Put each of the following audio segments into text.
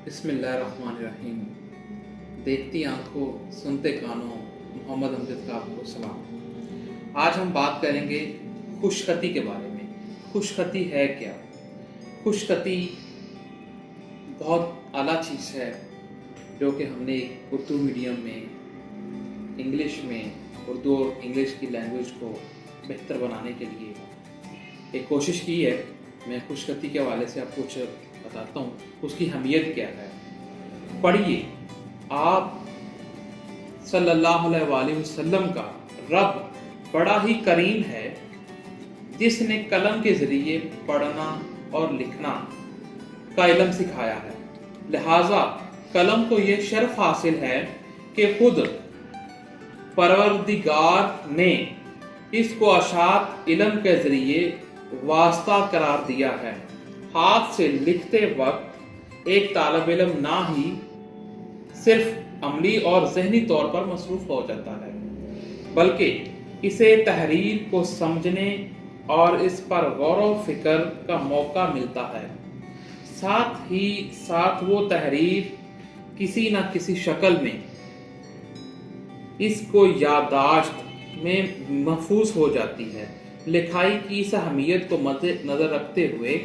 बिस्मिल्लाहिर्रहमानिर्रहीम। देखती आंखों सुनते कानों, मोहम्मद अमजद का आपको सलाम। आज हम बात करेंगे खुशखती के बारे में। खुशखती है क्या? खुशखती बहुत आला चीज़ है जो कि हमने उर्दू मीडियम में, इंग्लिश में, उर्दू और इंग्लिश की लैंग्वेज को बेहतर बनाने के लिए एक कोशिश की है। मैं खुशखती के हवाले से आपको कुछ बताता हूँ, उसकी अहमियत क्या है। पढ़िए, आप सल्लल्लाहु अलैहि वसल्लम का रब बड़ा ही करीम है जिसने कलम के ज़रिए पढ़ना और लिखना का इल्म सिखाया है। लिहाजा कलम को ये शर्फ हासिल है कि खुद परवरदिगार ने इसको अशात इल्म के ज़रिए वास्ता करार दिया है। हाथ से लिखते वक्त एक तालिब इल्म ना ही सिर्फ अमली और ज़हनी तौर पर मसरूफ़ हो जाता है, बल्कि इसे तहरीर को समझने और इस पर गौर व फिक्र का मौका मिलता है। साथ ही साथ वो तहरीर किसी न किसी शक्ल में इसको याददाश्त में महफूज हो जाती है। लिखाई की इस अहमियत को मद्देनजर रखते हुए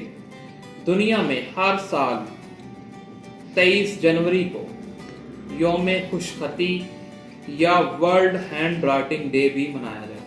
दुनिया में हर साल 23 जनवरी को यौम खुशखती या वर्ल्ड हैंड राइटिंग डे भी मनाया जाता है।